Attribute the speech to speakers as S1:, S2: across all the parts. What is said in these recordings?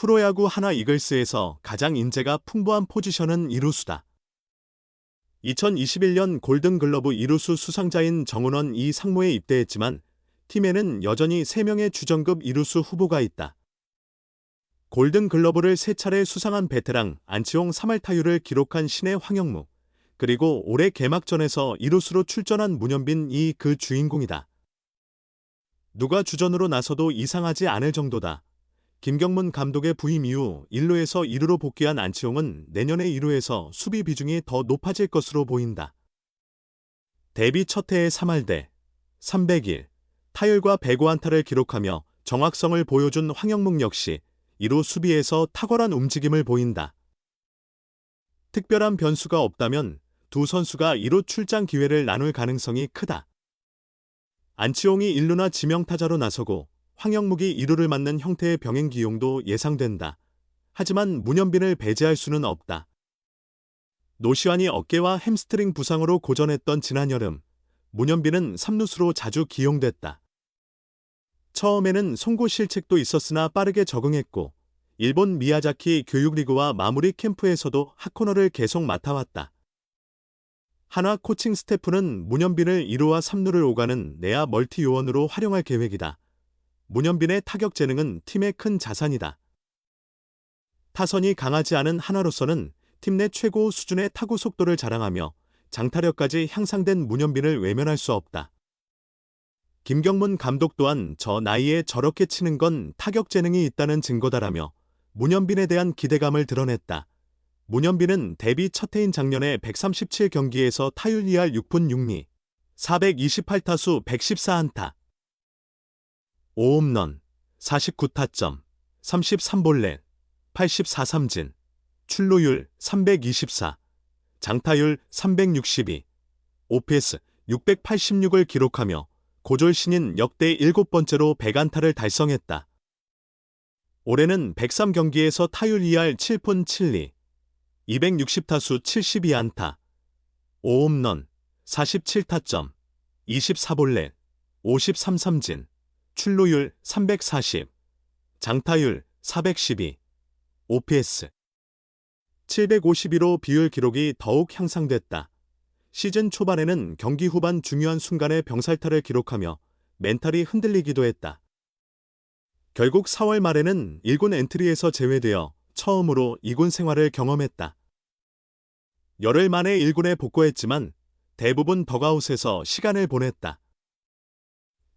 S1: 프로야구 하나 이글스에서 가장 인재가 풍부한 포지션은 이루수다. 2021년 골든글러브 이루수 수상자인 정은원 이 상무에 입대했지만 팀에는 여전히 3명의 주전급 이루수 후보가 있다. 골든글러브를 3차례 수상한 베테랑 안치홍 3할 타율을 기록한 신의 황영무, 그리고 올해 개막전에서 이루수로 출전한 문현빈 이 그 주인공이다. 누가 주전으로 나서도 이상하지 않을 정도다. 김경문 감독의 부임 이후 1루에서 2루로 복귀한 안치홍은 내년에 2루에서 수비 비중이 더 높아질 것으로 보인다. 데뷔 첫 해에 3할대 301, 타율과 105안타를 기록하며 정확성을 보여준 황영묵 역시 2루 수비에서 탁월한 움직임을 보인다. 특별한 변수가 없다면 두 선수가 2루 출장 기회를 나눌 가능성이 크다. 안치홍이 1루나 지명타자로 나서고 황영묵이 2루를 맡는 형태의 병행 기용도 예상된다. 하지만 문현빈을 배제할 수는 없다. 노시환이 어깨와 햄스트링 부상으로 고전했던 지난 여름, 문현빈은 3루수로 자주 기용됐다. 처음에는 송구 실책도 있었으나 빠르게 적응했고 일본 미야자키 교육리그와 마무리 캠프에서도 핫코너를 계속 맡아왔다. 한화 코칭 스태프는 문현빈을 2루와 3루를 오가는 내야 멀티 요원으로 활용할 계획이다. 문현빈의 타격 재능은 팀의 큰 자산이다. 타선이 강하지 않은 한화로서는 팀 내 최고 수준의 타구 속도를 자랑하며 장타력까지 향상된 문현빈을 외면할 수 없다. 김경문 감독 또한 저 나이에 저렇게 치는 건 타격 재능이 있다는 증거다라며 문현빈에 대한 기대감을 드러냈다. 문현빈은 데뷔 첫 해인 작년에 137경기에서 타율 2할 6푼 6리, 428타수 114안타, 5홈런, 49타점, 33볼넷, 84삼진, 출루율 324, 장타율 362, OPS 686을 기록하며 고졸 신인 역대 7번째로 100안타를 달성했다. 올해는 103경기에서 타율 2할 7푼 7리, 260타수 72안타, 5홈런, 47타점, 24볼넷, 53삼진, 출루율 340, 장타율 412, OPS 751로 비율 기록이 더욱 향상됐다. 시즌 초반에는 경기 후반 중요한 순간에 병살타를 기록하며 멘탈이 흔들리기도 했다. 결국 4월 말에는 1군 엔트리에서 제외되어 처음으로 2군 생활을 경험했다. 열흘 만에 1군에 복귀했지만 대부분 덕아웃에서 시간을 보냈다.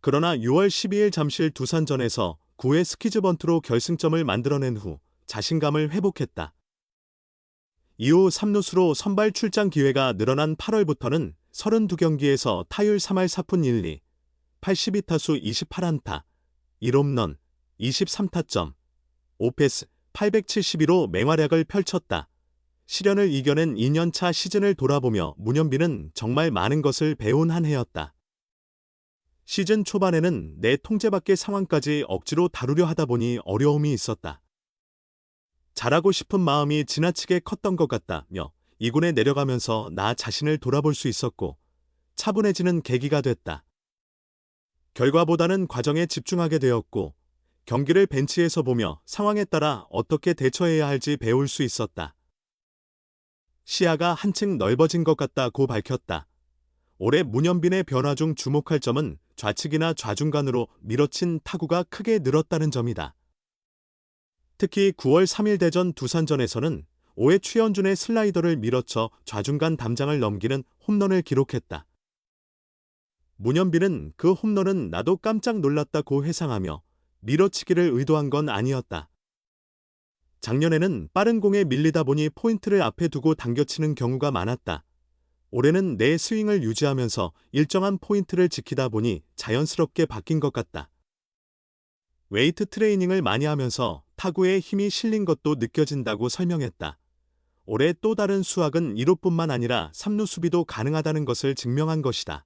S1: 그러나 6월 12일 잠실 두산전에서 9회 스키즈 번트로 결승점을 만들어낸 후 자신감을 회복했다. 이후 3루수로 선발 출장 기회가 늘어난 8월부터는 32경기에서 타율 3할 4푼 1리, 82타수 28안타, 1홈런, 23타점, OPS 872로 맹활약을 펼쳤다. 시련을 이겨낸 2년차 시즌을 돌아보며 문현빈은 정말 많은 것을 배운 한 해였다. 시즌 초반에는 내 통제 밖의 상황까지 억지로 다루려 하다 보니 어려움이 있었다. 잘하고 싶은 마음이 지나치게 컸던 것 같다며 2군에 내려가면서 나 자신을 돌아볼 수 있었고 차분해지는 계기가 됐다. 결과보다는 과정에 집중하게 되었고 경기를 벤치에서 보며 상황에 따라 어떻게 대처해야 할지 배울 수 있었다. 시야가 한층 넓어진 것 같다고 밝혔다. 올해 문현빈의 변화 중 주목할 점은 좌측이나 좌중간으로 밀어친 타구가 크게 늘었다는 점이다. 특히 9월 3일 대전 두산전에서는 5회 최현준의 슬라이더를 밀어쳐 좌중간 담장을 넘기는 홈런을 기록했다. 문현빈은 그 홈런은 나도 깜짝 놀랐다고 회상하며 밀어치기를 의도한 건 아니었다. 작년에는 빠른 공에 밀리다 보니 포인트를 앞에 두고 당겨치는 경우가 많았다. 올해는 내 스윙을 유지하면서 일정한 포인트를 지키다 보니 자연스럽게 바뀐 것 같다. 웨이트 트레이닝을 많이 하면서 타구에 힘이 실린 것도 느껴진다고 설명했다. 올해 또 다른 수확은 2루뿐만 아니라 3루 수비도 가능하다는 것을 증명한 것이다.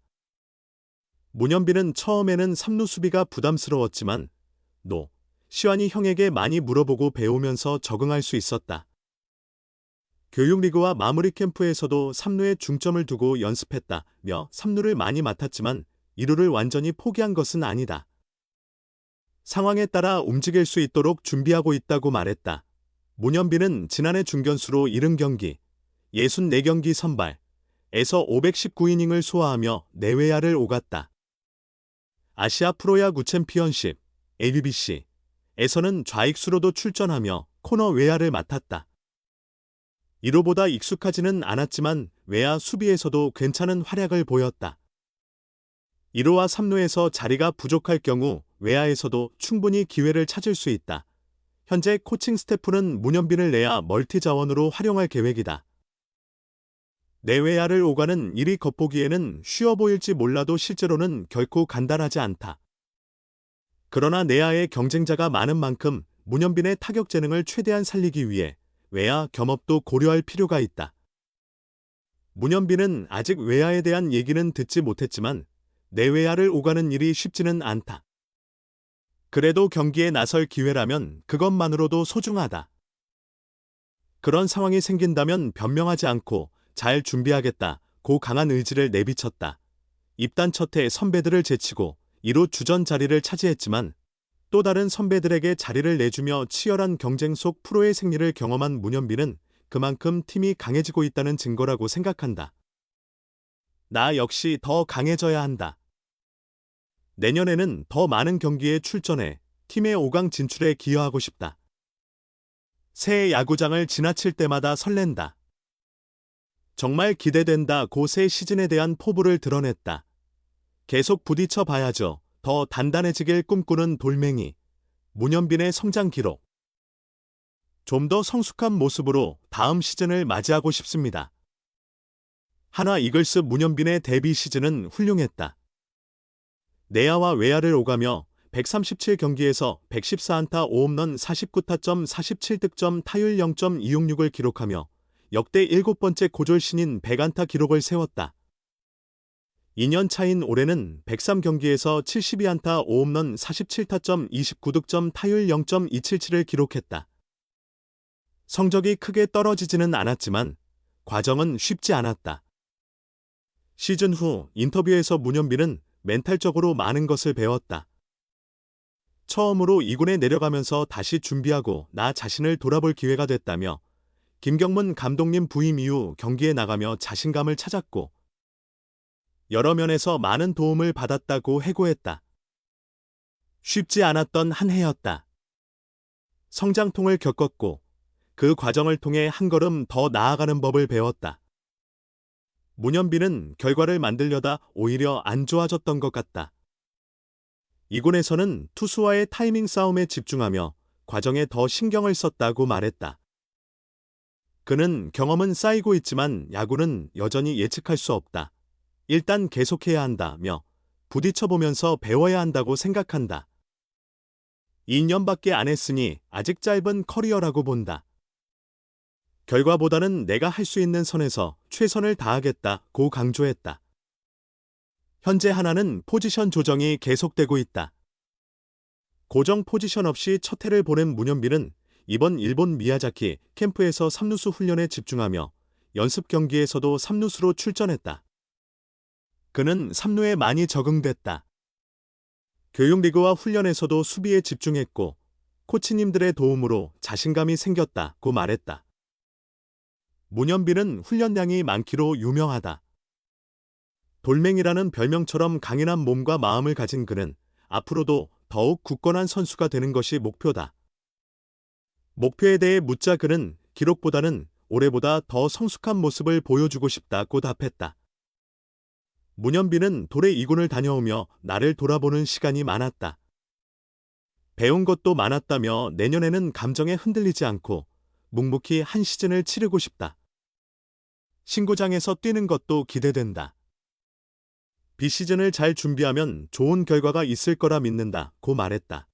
S1: 문현빈은 처음에는 3루 수비가 부담스러웠지만 시환이 형에게 많이 물어보고 배우면서 적응할 수 있었다. 교육리그와 마무리 캠프에서도 3루에 중점을 두고 연습했다며 3루를 많이 맡았지만 2루를 완전히 포기한 것은 아니다. 상황에 따라 움직일 수 있도록 준비하고 있다고 말했다. 문현빈은 지난해 중견수로 70경기, 64경기 선발에서 519이닝을 소화하며 내외야를 오갔다. 아시아 프로야구 챔피언십, ABBC에서는 좌익수로도 출전하며 코너 외야를 맡았다. 1호보다 익숙하지는 않았지만 외야 수비에서도 괜찮은 활약을 보였다. 1호와 3루에서 자리가 부족할 경우 외야에서도 충분히 기회를 찾을 수 있다. 현재 코칭 스태프는 문현빈을 내야 멀티 자원으로 활용할 계획이다. 내외야를 오가는 일이 겉보기에는 쉬워 보일지 몰라도 실제로는 결코 간단하지 않다. 그러나 내야에 경쟁자가 많은 만큼 문현빈의 타격 재능을 최대한 살리기 위해 외야 겸업도 고려할 필요가 있다. 문현빈은 아직 외야에 대한 얘기는 듣지 못했지만 내외야를 오가는 일이 쉽지는 않다. 그래도 경기에 나설 기회라면 그것만으로도 소중하다. 그런 상황이 생긴다면 변명하지 않고 잘 준비하겠다고 강한 의지를 내비쳤다. 입단 첫해 선배들을 제치고 2루 주전 자리를 차지했지만 또 다른 선배들에게 자리를 내주며 치열한 경쟁 속 프로의 승리를 경험한 문현빈은 그만큼 팀이 강해지고 있다는 증거라고 생각한다. 나 역시 더 강해져야 한다. 내년에는 더 많은 경기에 출전해 팀의 5강 진출에 기여하고 싶다. 새 야구장을 지나칠 때마다 설렌다. 정말 기대된다고 새 시즌에 대한 포부를 드러냈다. 계속 부딪혀 봐야죠. 더 단단해지길 꿈꾸는 돌멩이. 문현빈의 성장 기록. 좀 더 성숙한 모습으로 다음 시즌을 맞이하고 싶습니다. 한화 이글스 문현빈의 데뷔 시즌은 훌륭했다. 내야와 외야를 오가며 137경기에서 114안타 5홈런 49타점 47득점 타율 0.266을 기록하며 역대 7번째 고졸 신인 100안타 기록을 세웠다. 2년 차인 올해는 103경기에서 72안타 5홈런 47타점 29득점 타율 0.277을 기록했다. 성적이 크게 떨어지지는 않았지만 과정은 쉽지 않았다. 시즌 후 인터뷰에서 문현빈은 멘탈적으로 많은 것을 배웠다. 처음으로 2군에 내려가면서 다시 준비하고 나 자신을 돌아볼 기회가 됐다며 김경문 감독님 부임 이후 경기에 나가며 자신감을 찾았고 여러 면에서 많은 도움을 받았다고 해고했다. 쉽지 않았던 한 해였다. 성장통을 겪었고 그 과정을 통해 한 걸음 더 나아가는 법을 배웠다. 문현빈은 결과를 만들려다 오히려 안 좋아졌던 것 같다. 2군에서는 투수와의 타이밍 싸움에 집중하며 과정에 더 신경을 썼다고 말했다. 그는 경험은 쌓이고 있지만 야구는 여전히 예측할 수 없다. 일단 계속해야 한다며 부딪혀보면서 배워야 한다고 생각한다. 2년밖에 안 했으니 아직 짧은 커리어라고 본다. 결과보다는 내가 할 수 있는 선에서 최선을 다하겠다고 강조했다. 현재 한화는 포지션 조정이 계속되고 있다. 고정 포지션 없이 첫 해를 보낸 문현빈은 이번 일본 미야자키 캠프에서 3루수 훈련에 집중하며 연습 경기에서도 3루수로 출전했다. 그는 3루에 많이 적응됐다. 교육리그와 훈련에서도 수비에 집중했고 코치님들의 도움으로 자신감이 생겼다고 말했다. 문현빈은 훈련량이 많기로 유명하다. 돌멩이라는 별명처럼 강인한 몸과 마음을 가진 그는 앞으로도 더욱 굳건한 선수가 되는 것이 목표다. 목표에 대해 묻자 그는 기록보다는 올해보다 더 성숙한 모습을 보여주고 싶다고 답했다. 문현빈은 돌에 2군을 다녀오며 나를 돌아보는 시간이 많았다. 배운 것도 많았다며 내년에는 감정에 흔들리지 않고 묵묵히 한 시즌을 치르고 싶다. 신구장에서 뛰는 것도 기대된다. 비시즌을 잘 준비하면 좋은 결과가 있을 거라 믿는다고 말했다.